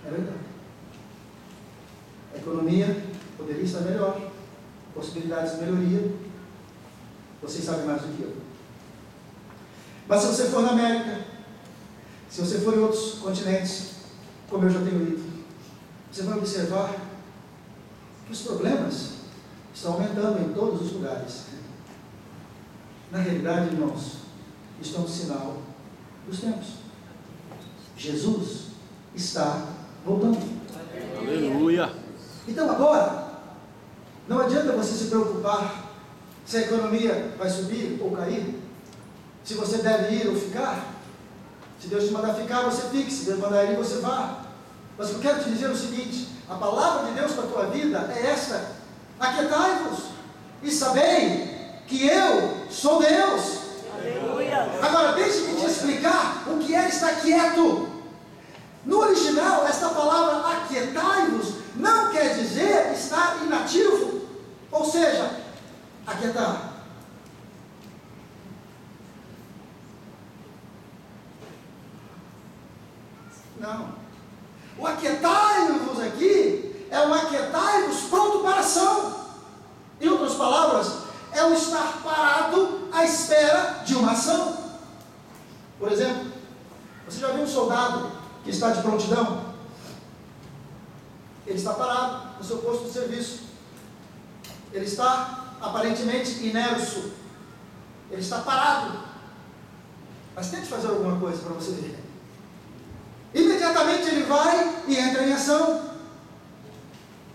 É verdade. A economia poderia estar melhor, possibilidades de melhoria. Vocês sabem mais do que eu. Mas se você for na América, se você for em outros continentes, como eu já tenho ido, você vai observar que os problemas estão aumentando em todos os lugares. Na realidade, irmãos, isso é um sinal dos tempos. Jesus está voltando. Aleluia. Então agora, não adianta você se preocupar se a economia vai subir ou cair, se você deve ir ou ficar. Se Deus te mandar ficar, você fique. Se Deus mandar ir, você vá. Mas eu quero te dizer o seguinte: a palavra de Deus para a tua vida é esta: aquietai-vos e sabei que eu sou Deus. Aleluia. Agora deixe-me te explicar o que é estar quieto. No original, esta palavra aquietai-vos não quer dizer estar inativo, ou seja, aquietar. Não. O aquietai-vos aqui é um aquietai-vos pronto para ação. Em outras palavras, é o estar parado à espera de uma ação. Por exemplo, você já viu um soldado que está de prontidão? Ele está parado no seu posto de serviço. Ele está aparentemente inerso. Ele está parado. Mas tente fazer alguma coisa para você ver. Imediatamente ele vai e entra em ação.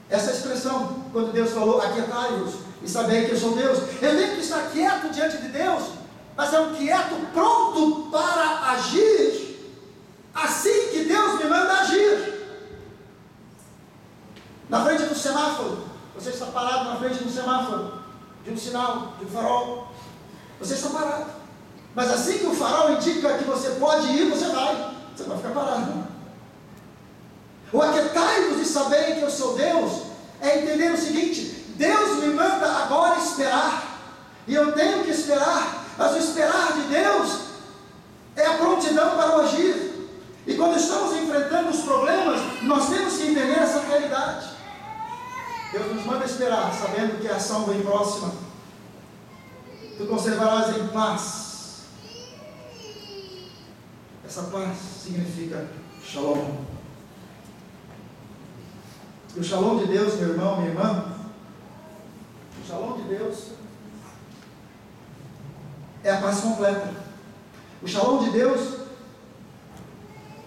Essa expressão, quando Deus falou: aquietai-vos e sabei que eu sou Deus, eu tenho que estar quieto diante de Deus, mas é um quieto pronto para agir assim que Deus me manda agir. Na frente do semáforo, você está parado na frente do semáforo, de um sinal, de um farol. Você está parado, mas assim que o farol indica que você pode ir, você vai. Você vai ficar parado. O aquietai-vos e sabei que eu sou Deus é entender o seguinte: Deus me manda agora esperar. e eu tenho que esperar, mas o esperar de Deus é a prontidão para o agir. E quando estamos enfrentando os problemas, nós temos que entender essa realidade. Deus nos manda esperar, sabendo que a ação vem próxima. Tu conservarás em paz. Essa paz significa shalom. E o shalom de Deus, meu irmão, minha irmã, o shalom de Deus é a paz completa. O shalom de Deus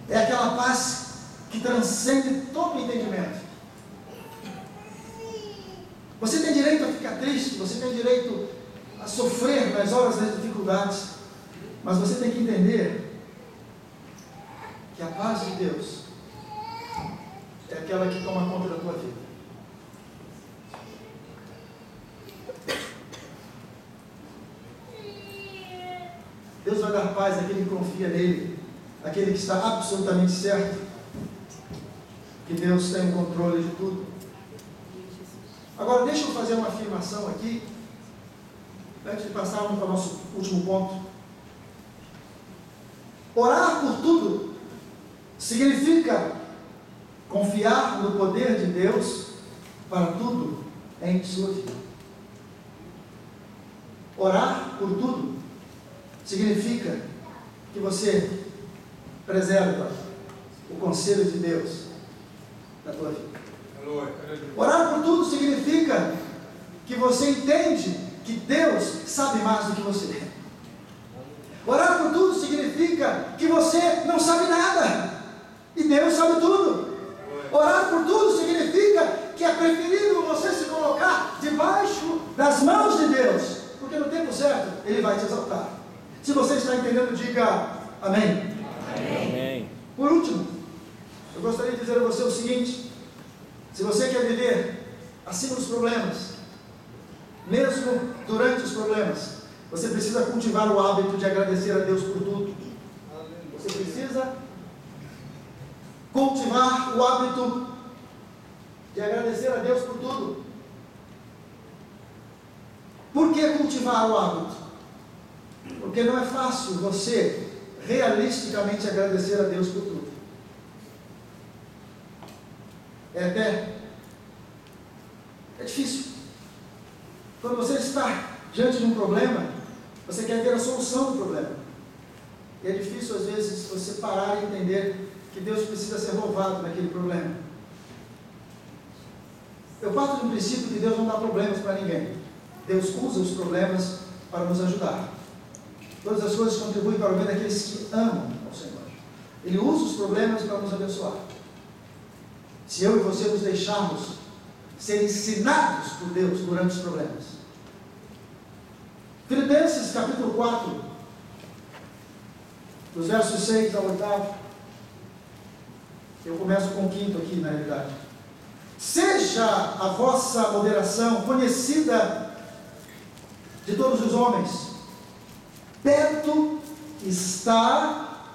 é aquela paz que transcende todo o entendimento. Você tem direito a ficar triste, você tem direito a sofrer nas horas das dificuldades, mas você tem que entender que a paz de Deus é aquela que toma conta da tua vida. Deus vai dar paz àquele que confia nele, aquele que está absolutamente certo que Deus tem o controle de tudo. Agora, deixa eu fazer uma afirmação aqui, antes de passarmos para o nosso último ponto. Orar por tudo significa confiar no poder de Deus para tudo em sua vida. Orar por tudo significa que você preserva o conselho de Deus na tua vida. Orar por tudo significa que você entende que Deus sabe mais do que você. Orar por tudo significa que você não sabe nada e Deus sabe tudo. Orar por tudo significa que é preferível você se colocar debaixo das mãos de Deus, porque no tempo certo Ele vai te exaltar. Se você está entendendo, diga amém. Amém. Por último, eu gostaria de dizer a você o seguinte: se você quer viver acima dos problemas, mesmo durante os problemas, você precisa cultivar o hábito de agradecer a Deus por tudo. Você precisa cultivar o hábito de agradecer a Deus por tudo. Por que cultivar o hábito? Porque não é fácil você realisticamente agradecer a Deus por tudo. É difícil. Quando você está diante de um problema, você quer ver a solução do problema. E é difícil às vezes você parar e entender que Deus precisa ser louvado naquele problema. Eu parto de um princípio que Deus não dá problemas para ninguém. Deus usa os problemas para nos ajudar. Todas as coisas contribuem para o bem daqueles que amam ao Senhor. Ele usa os problemas para nos abençoar. Se eu e você nos deixarmos ser ensinados por Deus durante os problemas. Filipenses capítulo 4, dos versos 6 ao 8. Eu começo com o 5º aqui, na realidade. Seja a vossa moderação conhecida de todos os homens. Perto está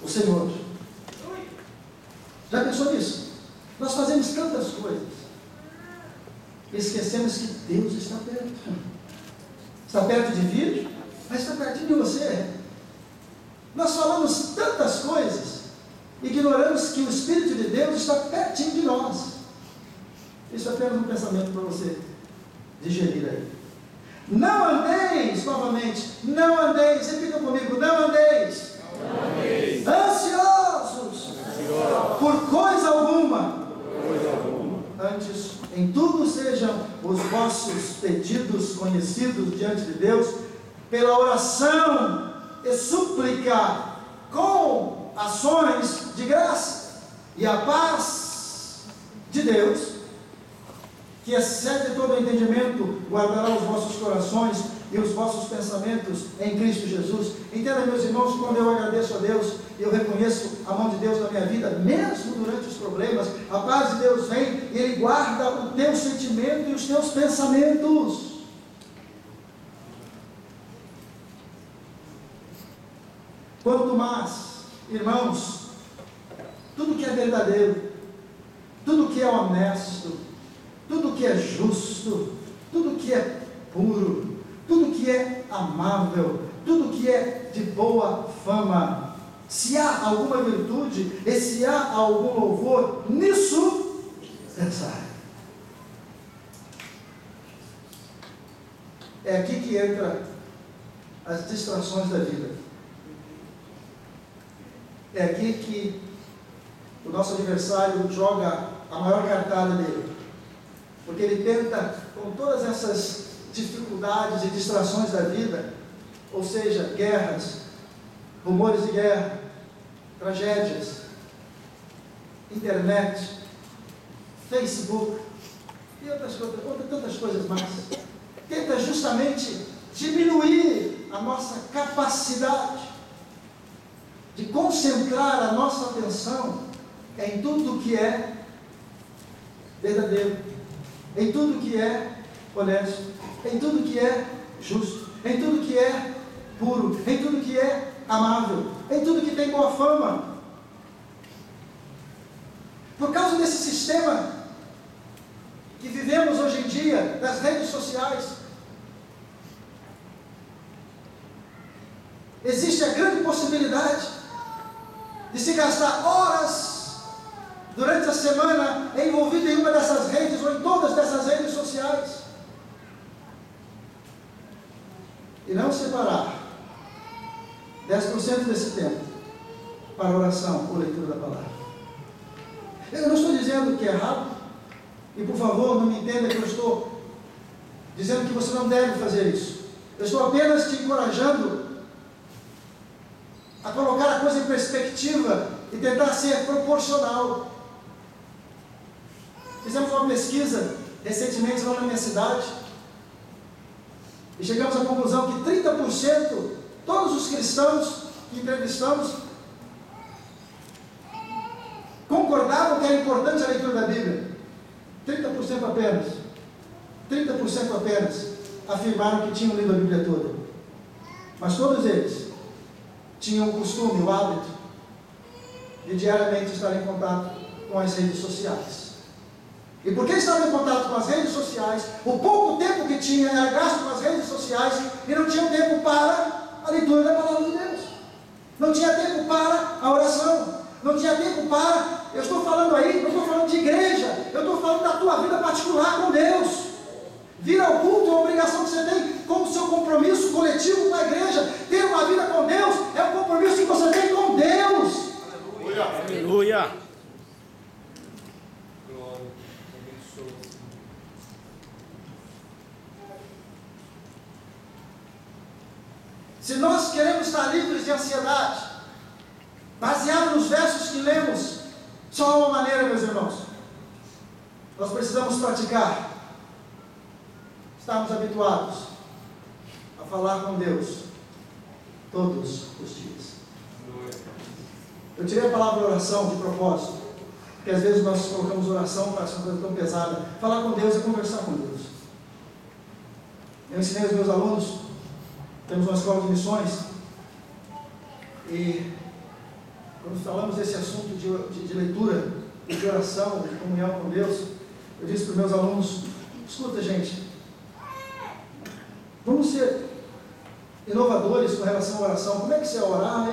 o Senhor. Já pensou nisso? Nós fazemos tantas coisas, esquecemos que Deus está perto. Está perto de vir, mas está pertinho de você. Nós falamos tantas coisas, ignoramos que o Espírito de Deus está pertinho de nós. Isso é apenas um pensamento para você digerir aí. Não andeis, novamente, não andeis, repita comigo, não andeis, ansiosos por coisa alguma. Antes, em tudo sejam os vossos pedidos conhecidos diante de Deus, pela oração e súplica, com ações de graça, e a paz de Deus, que excede todo o entendimento, guardará os vossos corações e os vossos pensamentos em Cristo Jesus. Entenda, meus irmãos, quando eu agradeço a Deus, eu reconheço a mão de Deus na minha vida, mesmo durante os problemas, a paz de Deus vem e Ele guarda o teu sentimento e os teus pensamentos. Quanto mais, irmãos, tudo que é verdadeiro, tudo que é honesto, tudo que é justo, tudo que é puro, tudo que que é amável, tudo que é de boa fama, se há alguma virtude e se há algum louvor, nisso pensai. É aqui que entra as distrações da vida. É aqui que o nosso adversário joga a maior cartada dele. Porque ele tenta, com todas essas dificuldades e distrações da vida, ou seja, guerras, rumores de guerra, tragédias, internet, Facebook e tantas coisas mais, tenta justamente diminuir a nossa capacidade de concentrar a nossa atenção em tudo que é verdadeiro, em tudo que é honesto, em tudo que é justo, em tudo que é puro, em tudo que é amável, em tudo que tem boa fama. Por causa desse sistema que vivemos hoje em dia, das redes sociais, existe a grande possibilidade de se gastar horas durante a semana envolvido em uma dessas redes ou em todas dessas redes sociais e não separar 10% desse tempo para oração ou leitura da palavra. Eu não estou dizendo que é errado, e por favor não me entenda que eu estou dizendo que você não deve fazer isso. Eu estou apenas te encorajando a colocar a coisa em perspectiva e tentar ser proporcional. Fizemos uma pesquisa recentemente lá na minha cidade e chegamos à conclusão que 30%, todos os cristãos que entrevistamos, concordavam que era importante a leitura da Bíblia. 30% apenas. 30% apenas afirmaram que tinham lido a Bíblia toda. Mas todos eles tinham o costume, o hábito de diariamente estar em contato com as redes sociais. E porque estavam em contato com as redes sociais, o pouco tempo que tinha era gasto com as redes sociais e não tinha tempo para a leitura da palavra de Deus. Não tinha tempo para a oração. Não tinha tempo para... Eu estou falando aí, não estou falando de igreja, eu estou falando da tua vida particular com Deus. Vir ao culto é uma obrigação que você tem como seu compromisso coletivo com a igreja. Ter uma vida com Deus é um compromisso que você tem com Deus. Aleluia. Aleluia. Se nós queremos estar livres de ansiedade, baseado nos versos que lemos, só há uma maneira, meus irmãos. Nós precisamos praticar, estarmos habituados a falar com Deus todos os dias. Eu tirei a palavra oração de propósito, porque às vezes nós colocamos oração para ser uma coisa tão pesada. Falar com Deus é conversar com Deus. Eu ensinei aos meus alunos, temos uma escola de missões, e quando falamos desse assunto de leitura, de oração, de comunhão com Deus, eu disse para os meus alunos: escuta, gente, vamos ser inovadores com relação à oração. Como é que você orar?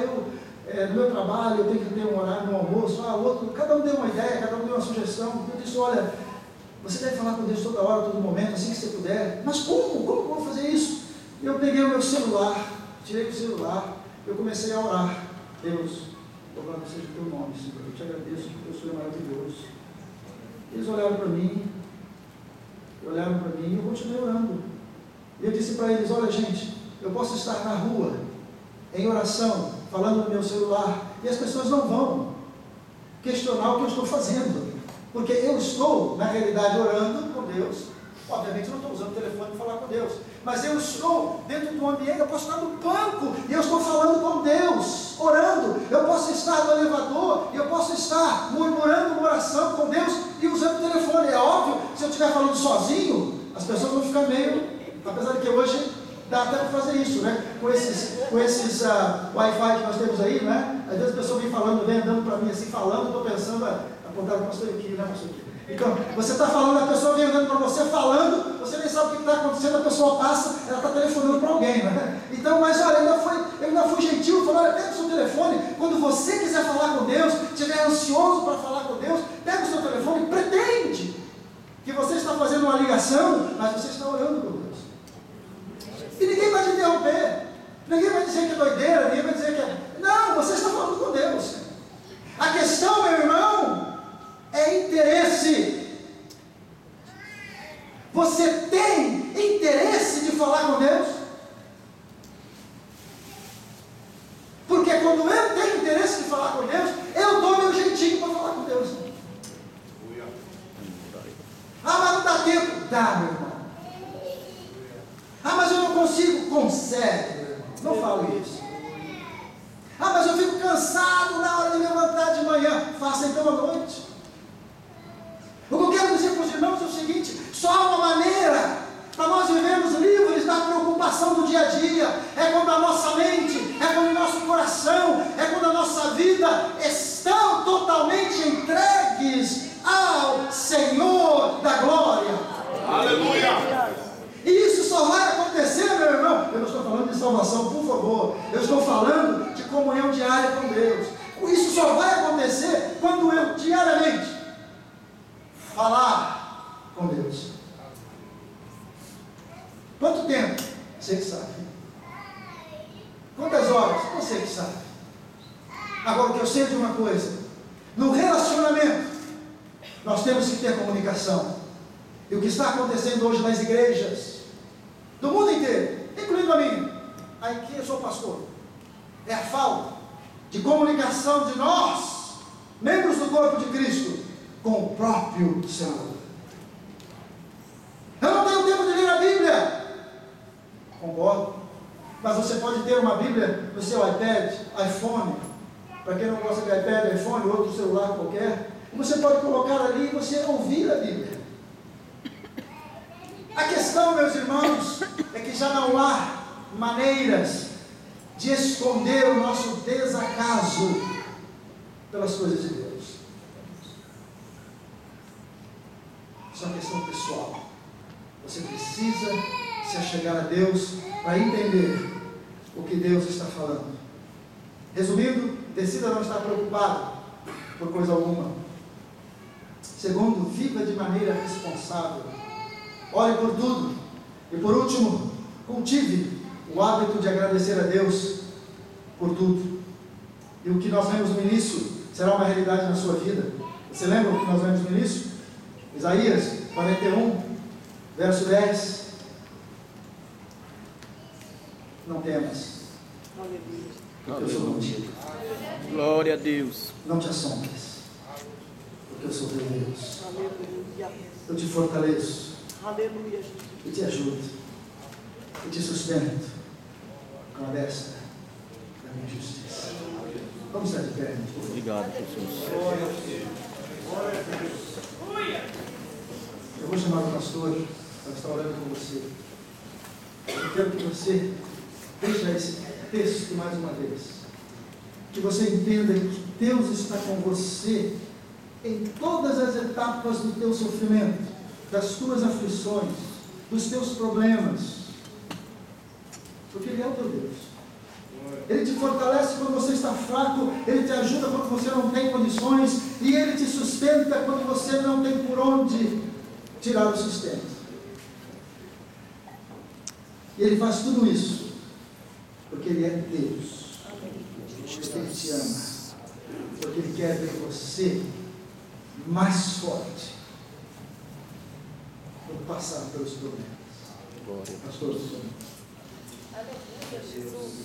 No meu trabalho, eu tenho que ter um horário no almoço, outro, cada um deu uma ideia, cada um deu uma sugestão. Eu disse: olha, você deve falar com Deus toda hora, todo momento, assim que você puder. Mas como eu vou fazer isso? Eu peguei o meu celular, tirei o celular, eu comecei a orar. Deus, louvado seja o teu nome, Senhor, eu te agradeço porque o Senhor é maravilhoso. Eles olharam para mim, e eu continuei orando. E eu disse para eles: olha, gente, eu posso estar na rua, em oração, falando no meu celular, e as pessoas não vão questionar o que eu estou fazendo, porque eu estou, na realidade, orando com Deus. Obviamente eu não estou usando o telefone para falar com Deus, mas eu estou dentro do ambiente, eu posso estar no banco e eu estou falando com Deus, orando. Eu posso estar no elevador e eu posso estar murmurando uma oração com Deus e usando o telefone. É óbvio, se eu estiver falando sozinho, as pessoas vão ficar meio, apesar de que hoje dá até para fazer isso, né? Com esses Wi-Fi que nós temos aí, né? Às vezes a pessoa vem falando, vem andando para mim assim, falando, eu estou pensando, apontar para o pastor aqui, né, pastor aqui. Então, você está falando, a pessoa vem andando para você falando, você nem sabe o que está acontecendo, a pessoa passa, ela está telefonando para alguém, né? Então, mas olha, eu ainda fui gentil, falei, olha, pega o seu telefone, quando você quiser falar com Deus, estiver ansioso para falar com Deus, pega o seu telefone e pretende que você está fazendo uma ligação, mas você está orando com Deus. E ninguém vai te interromper, ninguém vai dizer que é doideira, ninguém vai dizer que é... Não, você está falando com Deus. A questão, meu irmão, é interesse. Você tem interesse de falar com Deus? Porque quando eu tenho interesse de falar com Deus, eu dou meu jeitinho para falar com Deus. Ah, mas não dá tempo. Dá, meu irmão. Ah, mas eu não consigo. Consegue, meu irmão. Não falo isso. Ah, mas eu fico cansado na hora de levantar de manhã. Faça então à noite. O que eu quero dizer para os irmãos é o seguinte: só há uma maneira para nós vivermos livres da preocupação do dia a dia. É quando a nossa mente, é quando o nosso coração, é quando a nossa vida estão totalmente entregues ao Senhor da glória. Aleluia! E isso só vai acontecer, meu irmão. Eu não estou falando de salvação, por favor. Eu estou falando de comunhão diária com Deus. Isso só vai acontecer quando eu diariamente falar com Deus. Quanto tempo? Você que sabe. Quantas horas? Você que sabe. Agora, o que eu sei de uma coisa: no relacionamento, nós temos que ter comunicação. E o que está acontecendo hoje nas igrejas do mundo inteiro, incluindo a minha, aqui eu sou pastor, é a falta de comunicação de nós, membros do corpo de Cristo, com o próprio Senhor. Eu não tenho tempo de ler a Bíblia. Concordo. Mas você pode ter uma Bíblia no seu iPad, iPhone. Para quem não gosta de iPad, iPhone, outro celular qualquer, você pode colocar ali e você ouvir a Bíblia. A questão, meus irmãos, é que já não há maneiras de esconder o nosso desacaso pelas coisas de Deus. Isso é uma questão pessoal. Você precisa se achegar a Deus para entender o que Deus está falando. Resumindo, decida não estar preocupado por coisa alguma. Segundo, viva de maneira responsável. Ore por tudo. E por último, cultive o hábito de agradecer a Deus por tudo. E o que nós vemos no início será uma realidade na sua vida. Você lembra o que nós vemos no início? Isaías 41, verso 10. Não temas, porque eu sou contigo. Glória a Deus. Não te assombres, porque eu sou teu Deus. Aleluia. Eu te fortaleço, Aleluia. eu te ajudo, eu te sustento com a destra da minha justiça. Vamos estar de pé, por favor. Obrigado, Jesus. Eu vou chamar o pastor para estar orando com você. Eu quero que você veja esse texto mais uma vez. Que você entenda que Deus está com você em todas as etapas do teu sofrimento, das tuas aflições, dos teus problemas. Porque Ele é o teu Deus. Ele te fortalece quando você está fraco, Ele te ajuda quando você não tem condições, e Ele te sustenta quando você não tem por onde tirar o sustento. E Ele faz tudo isso porque Ele é Deus, porque Ele te ama, porque Ele quer ver você mais forte quando passar pelos problemas. Pastor, Aleluia, Jesus.